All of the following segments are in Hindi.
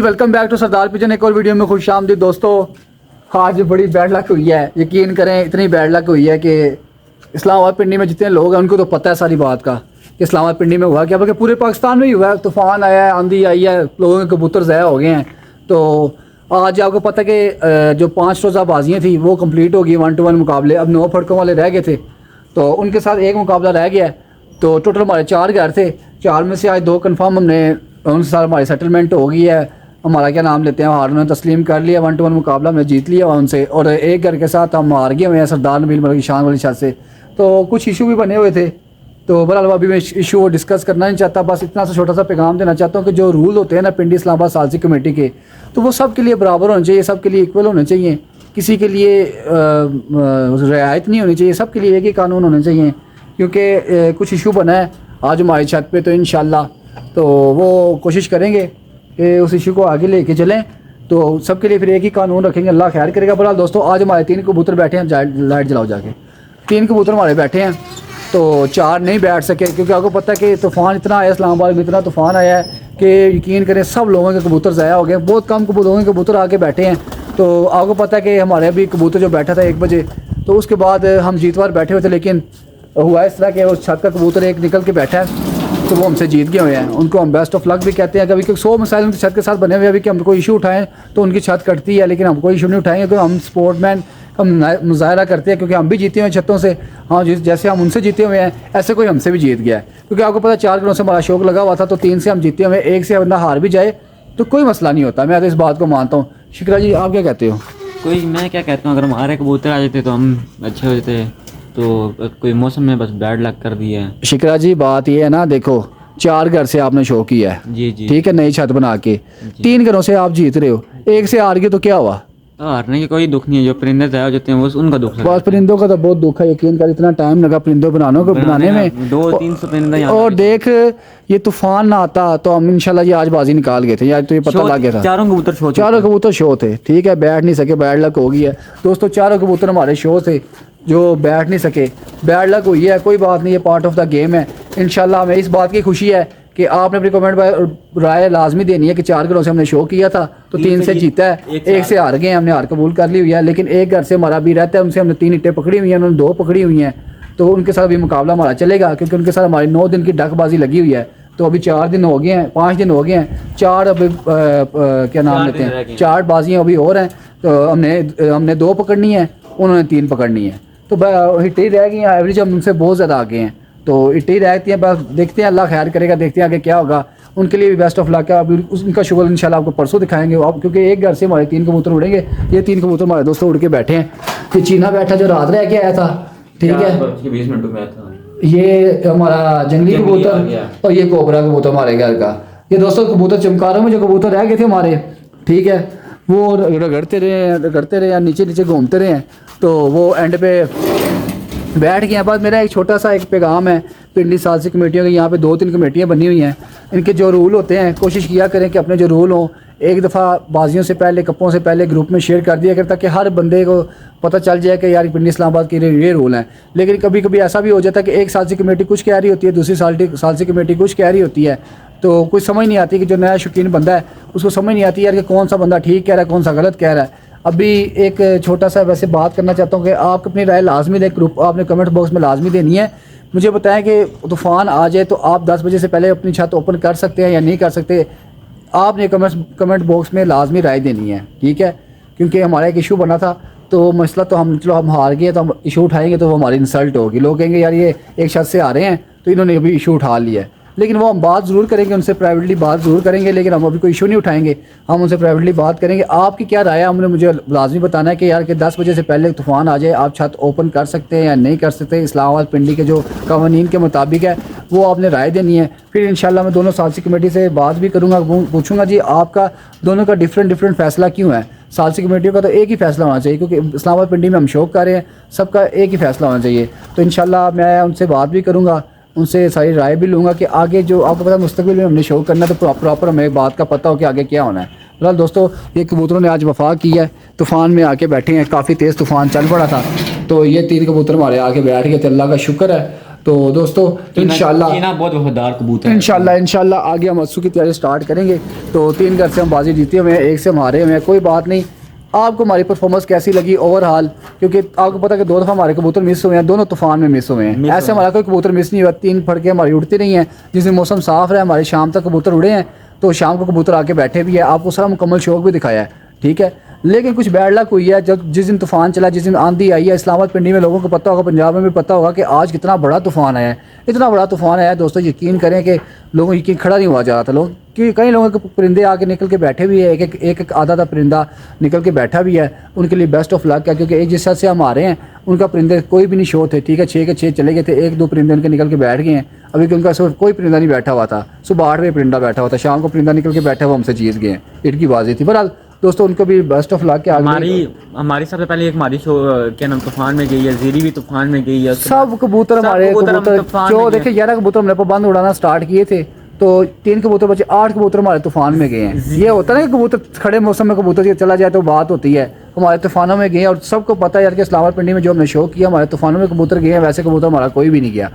Welcome back to Sardar pigeon. एक और वीडियो में खुश आमदीद दोस्तों। आज बड़ी बैड लक हुई है, यकीन करें इतनी बैड लक हुई है कि इस्लामाबाद पिंडी में जितने लोग हैं उनको तो पता है सारी बात का कि इस्लामाबाद पिंडी में हुआ क्या, बल्कि पूरे पाकिस्तान में ही हुआ है। तूफ़ान आया है, आंधी आई है, लोगों के कबूतर ज़ाया हो गए हैं। तो आज आपको पता है कि जो 5 रोज़ा बाजियाँ थी वो कंप्लीट हो गई 1-to-1 मुकाबले। अब 9 फड़कों वाले रह गए थे तो उनके साथ एक मुकाबला रह गया है। तो टोटल हमारे 4 घर थे, 4 में से आज 2 कन्फर्म हमने उनके साथ हमारी सेटलमेंट हो गई है। हमारा क्या नाम लेते हैं, हार उन्होंने तस्लीम कर लिया, 1-to-1 मुकाबला हमने जीत लिया उनसे। और एक घर के साथ हम हार गए हुए हैं सरदार नबील मलिक शान वाली छत से। तो कुछ इशू भी बने हुए थे, तो बहरहाल अभी मैं इशू डिस्कस करना नहीं चाहता। बस इतना सा छोटा सा पैगाम देना चाहता हूँ कि जो रूल होते हैं ना पिंडी इस्लामाबाद सालसी कमेटी के, तो वो सब के लिए बराबर होने चाहिए, सब के लिए इक्वल होने चाहिए। किसी के लिए रियायत नहीं होनी चाहिए, सब के लिए एक ही कानून होने चाहिए। क्योंकि कुछ इशू बना है आज हमारी छत पे, तो इंशाल्लाह तो वो कोशिश करेंगे कि उस इशू को आगे लेके चलें। तो सबके लिए फिर एक ही कानून रखेंगे, अल्लाह खैर करेगा। बहरहाल दोस्तों आज हमारे 3 कबूतर बैठे हैं, लाइट जलाओ जाके। 3 कबूतर हमारे बैठे हैं, तो 4 नहीं बैठ सके क्योंकि आपको पता है कि तूफ़ान इतना आया, इस्लामाबाद में इतना तूफ़ान आया है कि यकीन करें सब लोगों के कबूतर ज़ाया हो गए। बहुत कम लोगों के कबूतर आके बैठे हैं। तो आपको पता है कि हमारे अभी कबूतर जो बैठा था 1 बजे, तो उसके बाद हम जीतवार बैठे हुए थे, लेकिन हुआ इस तरह कि उस छत का कबूतर एक निकल के बैठा है तो वो हमसे जीत गए हुए हैं। उनको हम बेस्ट ऑफ लक भी कहते हैं। कभी क्योंकि 100 मसाइल उनकी छत के साथ बने हुए हैं अभी कि हम कोई इशू उठाएं तो उनकी छत कटती है, लेकिन हम कोई इशू नहीं उठाएंगे क्योंकि हम स्पोर्टमैन हम मुजाहरा करते हैं, क्योंकि हम भी जीते हुए हैं छतों से। हाँ, जैसे हम उनसे जीते हुए हैं ऐसे कोई हमसे भी जीत गया है। क्योंकि आपको पता है 4 दिनों से हमारा शौक लगा हुआ था, तो 3 से हम जीते हुए, 1 से बंदा हार भी जाए तो कोई मसला नहीं होता। मैं तो इस बात को मानता हूँ। शिकरा जी आप क्या कहते हो? मैं क्या कहता हूँ, अगर हमारे कबूतर आ जाते तो हम अच्छे हो जाते, तो कोई मौसम में बस बैड लक कर दिया है। शिकरा जी बात ये है ना, देखो 4 घर से आपने शो किया है, जी जी ठीक है, नई छत बना के 3 घरों से आप जीत रहे हो, 1 से हार गए तो क्या हुआ? हारने की कोई दुख नहीं है, जो परिंदे तय हो जाते हैं वो उनका दुख है। बस परिंदों का तो बहुत दुख है, यकीन कर इतना टाइम लगा परिंदों बनाने में 200-300 परिंदे। और देख ये तूफान ना आता तो हम इंशाल्लाह जी आज बाजी निकाल गए थे यार, तो ये पता लग गया था। 4 कबूतर शो थे, ठीक है, बैठ नहीं सके, बैड लक हो गई है दोस्तों। 4 कबूतर हमारे शो थे जो बैठ नहीं सके, बैड लक हुई है, कोई बात नहीं, ये पार्ट ऑफ द गेम है। इंशाल्लाह हमें इस बात की खुशी है कि आपने अपनी कमेंट पर राय लाजमी देनी है कि 4 घरों से हमने शो किया था तो 3 से जीता है, 1 से हार गए, हमने हार कबूल कर ली हुई है। लेकिन एक घर से हमारा भी रहता है, उनसे हमने 3 इट्टें पकड़ी हुई हैं, उन्होंने 2 पकड़ी हुई हैं, तो उनके साथ भी मुकाबला हमारा चलेगा क्योंकि उनके साथ हमारी 9 दिन की डकबाजी लगी हुई है। तो अभी 4 दिन हो गए हैं, 5 दिन हो गए हैं, 4 अभी क्या नाम लेते हैं, 4 बाजियाँ अभी और हैं। तो हमने 2 पकड़नी है, उन्होंने 3 पकड़नी है, तो हिट्टे रह गई हैं। एवरेज हम उनसे बहुत ज़्यादा आगे हैं, तो हिट्टे रहती हैं। बस देखते हैं, अल्लाह खैर करेगा, देखते हैं आगे क्या होगा। उनके लिए भी बेस्ट ऑफ लक है। अभी उनका शुगर इंशाल्लाह आपको परसों दिखाएंगे आप, क्योंकि एक घर से हमारे 3 कबूतर उड़ेंगे। ये 3 कबूतर हमारे दोस्तों उड़ के बैठे हैं। ये चीना बैठा जो रात रह के आया था, ठीक है, 20 मिनट में था। ये हमारा जंगली कबूतर और ये कोबरा कबूतर हमारे घर का। ये दोस्तों कबूतर चमकारों में जो कबूतर रह गए थे हमारे, ठीक है, वो रगड़ते रहे या नीचे नीचे घूमते रहे हैं, तो वो एंड पे बैठ गए हैं। बस मेरा एक छोटा सा एक पैगाम है पिंडी सालसी कमेटियों की, यहाँ पे 2-3 कमेटियाँ बनी हुई हैं, इनके जो रूल होते हैं कोशिश किया करें कि अपने जो रूल हों एक दफ़ा बाजियों से पहले, कप्पों से पहले ग्रुप में शेयर कर दिया करें, ताकि हर बंदे को पता चल जाए कि यार पिंडी इस्लामाबाद के ये रूल हैं। लेकिन कभी कभी ऐसा भी हो जाता है कि एक सालसी कमेटी कुछ कह रही होती है, दूसरी सालसी कमेटी कुछ कह रही होती है, तो कुछ समझ नहीं आती कि जो नया शौकीन बंदा है उसको समझ नहीं आती यार कि कौन सा बंदा ठीक कह रहा है, कौन सा गलत कह रहा है। अभी एक छोटा सा वैसे बात करना चाहता हूँ कि आप अपनी राय लाजमी दें, ग्रुप आपने कमेंट बॉक्स में लाजमी देनी है। मुझे बताएं कि तूफ़ान आ जाए तो आप 10 बजे से पहले अपनी छत ओपन कर सकते हैं या नहीं कर सकते, आपने कमेंट बॉक्स में लाजमी राय देनी है, ठीक है। क्योंकि हमारा एक इशू बना था, तो मसला तो हम हार गए, तो हम इशू उठाएंगे तो वो हमारी इंसल्ट होगी। लोग कहेंगे यार ये एक छत से आ रहे हैं तो इन्होंने अभी इशू उठा लिया है। लेकिन वो हम बात ज़रूर करेंगे, उनसे प्राइवेटली बात ज़रूर करेंगे, लेकिन हम अभी कोई इशू नहीं उठाएंगे, हम उनसे प्राइवेटली बात करेंगे। आपकी क्या राय है हमने मुझे लाजमी बताना है कि यार कि 10 बजे से पहले तूफ़ान आ जाए आप छत ओपन कर सकते हैं या नहीं कर सकते। इस्लामाबाद पिंडी के जो कवानीन के मुताबिक है वो आपने राय देनी है। फिर इंशाल्लाह मैं दोनों सालसी कमेटी से बात भी करूँगा, पूछूंगा जी आपका दोनों का डिफरेंट फैसला क्यों है। सालसी कमेटियों का तो एक ही फैसला होना चाहिए, क्योंकि इस्लामाबाद पिंडी में हम शौक कर रहे हैं, सबका एक ही फैसला होना चाहिए। तो इंशाल्लाह मैं उनसे बात भी करूँगा, उनसे सारी राय भी लूँगा कि आगे जो आपको पता है मुस्तकबिल में हमने शो करना है, तो प्रॉपर हमें बात का पता हो कि आगे क्या होना है। फिलहाल दोस्तों ये कबूतरों ने आज वफा की है, तूफ़ान में आके बैठे हैं, काफ़ी तेज़ तूफ़ान चल पड़ा था, तो ये 3 कबूतर हमारे आके बैठ गए थे, अल्लाह का शुक्र है। तो दोस्तों इंशाल्लाह चीना बहुत वफादार कबूतर है। इंशाल्लाह आगे हम अस्सू की तैयारी स्टार्ट करेंगे। तो 3 घर से हम बाजी जीते हुए हैं, 1 से हम हारे हुए हैं, कोई बात नहीं। आपको हमारी परफॉर्मेंस कैसी लगी ओवरऑल, क्योंकि आपको पता है कि 2 दफ़ा हमारे कबूतर मिस हुए हैं, दोनों तूफान में मिस हुए हैं। ऐसे हमारा कोई कबूतर मिस नहीं हुआ, 3 फड़के हमारी उड़ती नहीं हैं। जिस दिन मौसम साफ़ रहा हमारे शाम तक कबूतर उड़े हैं, तो शाम को कबूतर आके बैठे भी है, आपको सारा मुकम्मल शौक भी दिखाया है, ठीक है। लेकिन कुछ बैड लक हुई है, जब जिस दिन तूफान चला, जिस दिन आंधी आई है, इस्लामाबाद पिंडी में लोगों को पता होगा, पंजाब में भी पता होगा कि आज कितना बड़ा तूफान आया है। इतना बड़ा तूफान आया है दोस्तों, यकीन करें कि लोगों यकीन खड़ा नहीं हुआ जा रहा था लोग, कि कई लोगों के परिंदे आके निकल के बैठे भी है, एक आधा परिंदा निकल के बैठा भी है। उनके लिए बेस्ट ऑफ लक है, क्योंकि एक जिस से हम आ रहे हैं उनका परिंदे कोई भी नहीं शो थे, ठीक है। 6 के 6 चले गए थे, 1-2 परिंदे उनके निकल के बैठ गए हैं। अभी कि उनका सिर्फ कोई परिंदा नहीं बैठा हुआ था, सुबह 8 बजे परिंदा बैठा हुआ था, शाम को परिंदा निकल के बैठा हुआ हमसे जीत गए हैं। इनकी बाजी थी। बहरहाल दोस्तों उनको भी बेस्ट ऑफ लक के हमारी सबसे पहले एक मादी शो क्या नाम तूफान में गई है, जीरी भी तूफान में गई है, सब कबूतर हमारे कबूतर जो देखिए 11 कबूतर हमने बंद उड़ाना स्टार्ट किए थे, तो 3 कबूतर बचे, 8 कबूतर हमारे तूफान में गए हैं। ये होता है ना कि कबूतर खड़े मौसम में कबूतर चला जाए तो बात होती है, हमारे तूफानों में गए हैं। और सबको पता है यार कि इस्लामाबाद पिंडी में जो हमने शो किया हमारे तूफानों में कबूतर गए हैं, वैसे कबूतर हमारा कोई भी नहीं गया।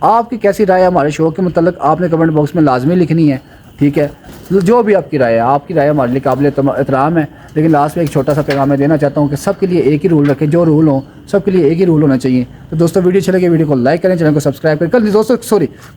आपकी कैसी राय है हमारे शो के मतलब आपने कमेंट बॉक्स में लाजमी लिखनी है, ठीक है। जो भी आपकी राय है, आपकी राय हमारे लिए काबिल एहतराम है। लेकिन लास्ट में एक छोटा सा पैगाम मैं देना चाहता हूँ कि सबके लिए एक ही रूल रखें, जो रूल हो सबके लिए एक ही रूल होना चाहिए। तो दोस्तों वीडियो चलेगी, वीडियो को लाइक करें, चैनल को सब्सक्राइब करें।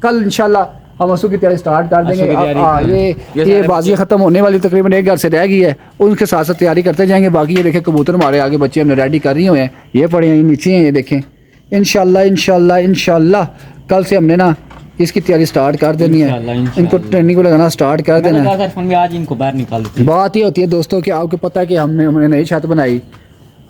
कल इंशाल्लाह हम असू की तैयारी स्टार्ट कर देंगे। ये बाजियाँ ख़त्म होने वाली तकरीबन 1 घर से रह गई है, उनके साथ साथ तैयारी करते जाएंगे। बाकी ये देखें कबूतर हमारे आगे बच्चे हमने रेडी कर रही हुए हैं, ये पड़े हैं नीचे हैं, ये देखें। इंशाल्लाह कल से हमने ना इसकी तैयारी स्टार्ट कर देनी है, इनको ट्रेनिंग को लगाना स्टार्ट कर देना है। आज इनको बाहर निकाल देते हैं। बात ये होती है दोस्तों कि आपको पता है कि हमने नई छत बनाई,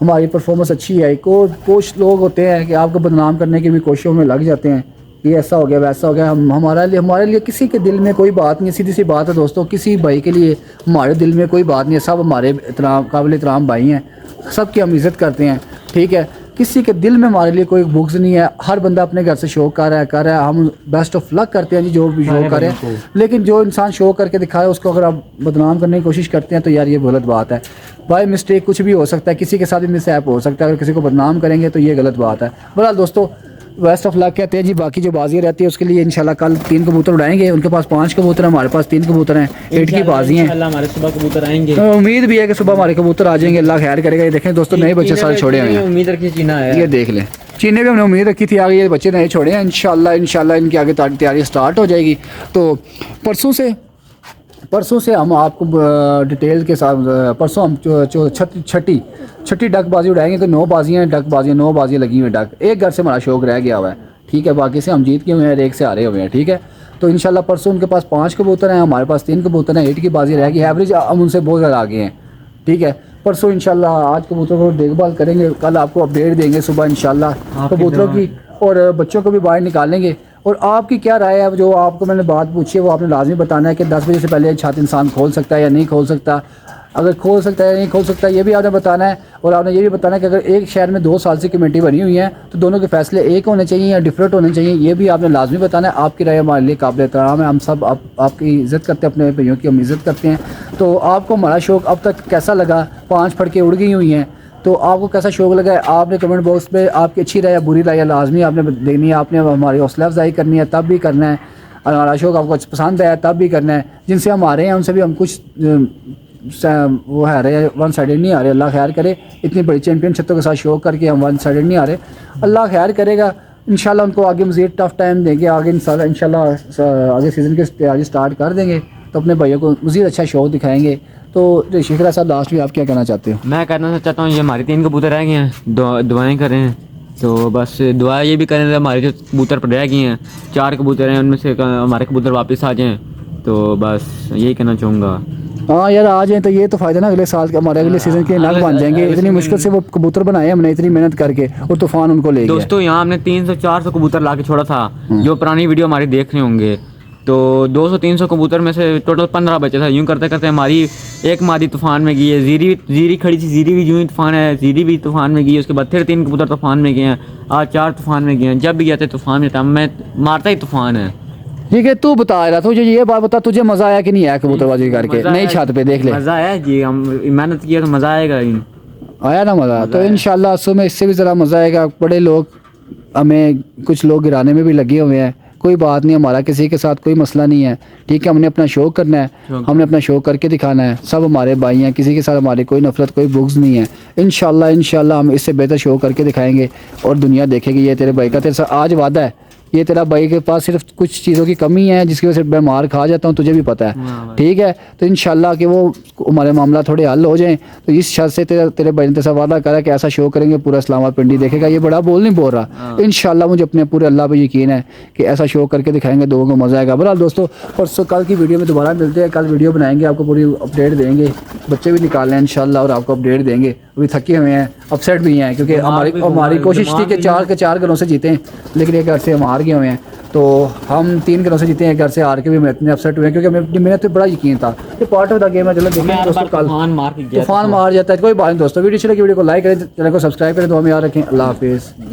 हमारी परफॉर्मेंस अच्छी है। कुछ लोग होते हैं कि आपको बदनाम करने की भी कोशिशों में लग जाते हैं, ये ऐसा हो गया वैसा हो गया। हमारे लिए किसी के दिल में कोई बात नहीं है, सीधी सी बात है दोस्तों। किसी भाई के लिए हमारे दिल में कोई बात नहीं है, सब हमारे काबिल एहतराम भाई हैं, सबकी हम इज़्ज़त करते हैं, ठीक है। किसी के दिल में हमारे लिए कोई बुग्ज़ नहीं है, हर बंदा अपने घर से शो कर रहा है। हम बेस्ट ऑफ लक करते हैं जी जो भी शो करें, लेकिन जो इंसान शो करके दिखा रहा है उसको अगर आप बदनाम करने की कोशिश करते हैं तो यार ये गलत बात है। बाय मिस्टेक कुछ भी हो सकता है, किसी के साथ भी मिसहैप हो सकता है, अगर किसी को बदनाम करेंगे तो ये गलत बात है। बहरहाल दोस्तों बेस्ट ऑफ लक कहते हैं जी। बाकी जो बाजी रहती है उसके लिए इंशाल्लाह कल 3 कबूतर उड़ाएंगे, उनके पास 5 कबूतर हैं, हमारे पास 3 कबूतर हैं, 8 की बाजी हैं। हमारे सुबह कबूतर आएंगे, तो उम्मीद भी है कि सुबह हमारे कबूतर आ जाएंगे, अल्लाह खैर करेगा। ये देखें दोस्तों नए बच्चे सारे छोड़े हुए हैं, उम्मीद रखी चीना है, ये देख लें। चीने भी हमने उम्मीद रखी थी, आगे ये बच्चे नए छोड़े हैं, इंशाल्लाह इनकी आगे तैयारी स्टार्ट हो जाएगी। तो परसों से हम आपको डिटेल के साथ परसों हम छठी डक बाजी उड़ाएंगे। तो 9 बाजियाँ डक बाजियाँ 9 बाजियाँ लगी हुई डक। एक घर से हमारा शौक रह गया हुआ है, ठीक है। बाकी से हम जीत के हुए हैं, 1 से हारे हुए हैं, ठीक है। तो इंशाल्लाह परसों उनके पास 5 कबूतर हैं, हमारे पास 3 कबूतर हैं, 8 की बाजी रह गई। एवरेज हम उनसे बहुत ज़्यादा आगे हैं, ठीक है। परसों इंशाल्लाह आज कबूतरों को देखभाल करेंगे, कल आपको अपडेट देंगे सुबह इंशाल्लाह कबूतरों की, और बच्चों को भी बाहर निकालेंगे। और आपकी क्या राय है, जो आपको मैंने बात पूछी है वो आपने लाजमी बताना है कि 10 बजे से पहले छत इंसान खोल सकता है या नहीं खोल सकता, अगर खोल सकता है या नहीं खोल सकता ये भी आपने बताना है। और आपने ये भी बताना है कि अगर एक शहर में 2 साल से कमेटी बनी हुई है तो दोनों के फैसले एक होने चाहिए या डिफरेंट होने चाहिए, ये भी आपने लाजमी बताना है। आपकी राय हमारे लिए काबिल एहतराम है, हम सब आपकी इज़्ज़त करते हैं, अपने भाइयों की हम इज़्ज़त करते हैं। तो आपको हमारा शौक अब तक कैसा लगा, 5 फड़के उड़ गई हुई हैं, तो आपको कैसा शौक लगा है, आपने कमेंट बॉक्स में आपकी अच्छी राय या बुरी राय लाजमी आपने देनी है। आपने हमारी हौसला अफजाई करनी है तब भी करना है, और हमारा शौक आपको पसंद आया तब भी करना है। जिनसे हम आ रहे हैं उनसे भी हम कुछ वो है रहे, वन साइडेड नहीं आ रहे, अल्लाह खैर करे। इतनी बड़ी चैम्पियन छतों के साथ शो करके हम वन साइडेड नहीं आ रहे, अल्लाह खैर करेगा। इंशाल्लाह उनको आगे मज़ीद टफ टाइम देंगे, आगे इंशाल्लाह आगे सीज़न की तैयारी स्टार्ट कर देंगे तो अपने भाइयों को मज़ीद अच्छा शो दिखाएंगे। तो शिखरा साहब लास्ट में आप क्या कहना चाहते हो? मैं कहना चाहता हूँ ये हमारी 3 कबूतर रह गए हैं, दुआएं करें, तो बस दुआ ये भी करें हमारे जो कबूतर पर रह गए हैं 4 कबूतर हैं उनमें से हमारे कबूतर वापस आ जाएँ, तो बस यही कहना चाहूँगा। हाँ यार आ जाए तो ये तो फ़ायदा ना, अगले साल के हमारे अगले सीज़न के नग बन जाएंगे। इतनी मुश्किल से वो कबूतर बनाए हमने, इतनी मेहनत करके, और तूफान उनको ले गया। दोस्तों यहाँ हमने 300-400 कबूतर ला के छोड़ा था, जो पुरानी वीडियो हमारी देख रहे होंगे, तो 200-300 कबूतर में से टोटल 15 बचे था। यूँ करते करते हमारी एक मादी तूफान में गई है, जीरी खड़ी थी, जीरी भी यूँ ही तूफान है, जीरी भी तूफान में गई है। उसके बाद फिर 3 कबूतर तूफान में गए हैं, आज 4 तूफान में गए हैं। जब भी जाते तूफान में था, मैं मारता ही तूफान है। ठीक है, तू बता रहा तुझे ये बात बता, तुझे मज़ा आया कि नहीं आया कबूतरबाजी करके नई छत पे? देख ले मज़ा आया जी, हम मेहनत किया तो मज़ा आएगा। आया ना मज़ा? तो इंशाल्लाह असु में इससे भी ज़रा मज़ा आएगा। बड़े लोग हमें कुछ लोग गिराने में भी लगे हुए हैं, कोई बात नहीं, हमारा किसी के साथ कोई मसला नहीं है, ठीक है। हमने अपना शो करना है, हमने अपना शो करके दिखाना है। सब हमारे भाई हैं, किसी के साथ हमारी कोई नफरत कोई बुग़्ज़ नहीं है। इंशाल्लाह हम इससे बेहतर शो करके दिखाएंगे और दुनिया देखेगी ये तेरे भाई का तेरे साथ आज वादा है। ये तेरा भाई के पास सिर्फ कुछ चीज़ों की कमी है जिसकी वजह से मैं मार खा जाता हूँ, तुझे भी पता है, ठीक है। तो इंशाल्लाह कि वो हमारे मामला थोड़े हल हो जाएं। तो इस शर्त से तेरे भाई ने तेरा वादा करा कि ऐसा शो करेंगे पूरा इस्लामाबाद पिंडी देखेगा। ये बड़ा बोल नहीं बोल रहा, इंशाल्लाह मुझे अपने पूरे अल्लाह पे यकीन है कि ऐसा शो करके दिखाएंगे, लोगों को मज़ा आएगा। बहरहाल दोस्तों, परसों कल की वीडियो में दोबारा मिलते हैं। कल वीडियो बनाएंगे, आपको पूरी अपडेट देंगे, बच्चे भी निकाल लें इंशाल्लाह और आपको अपडेट देंगे। अभी थके हुए हैं, अपसेट भी हैं क्योंकि हमारी कोशिश थी कि 4 के 4 घरों से जीतें, लेकिन एक घर से हम हार गए हुए हैं। तो हम 3 घरों से जीते हैं, एक घर से हार के भी मैं इतने अपसेट हुए हैं क्योंकि हमें मेहनत पे बड़ा यकीन था। ये पार्ट ऑफ द गेम है। चलो देखेंगे दोस्तों, कल तूफान मार जाता है, कोई बात नहीं दोस्तों। वीडियो अच्छी लगी वीडियो को लाइक करें, चैनल को सब्सक्राइब करें, तो हमें याद रखें। अल्लाह हाफिज़।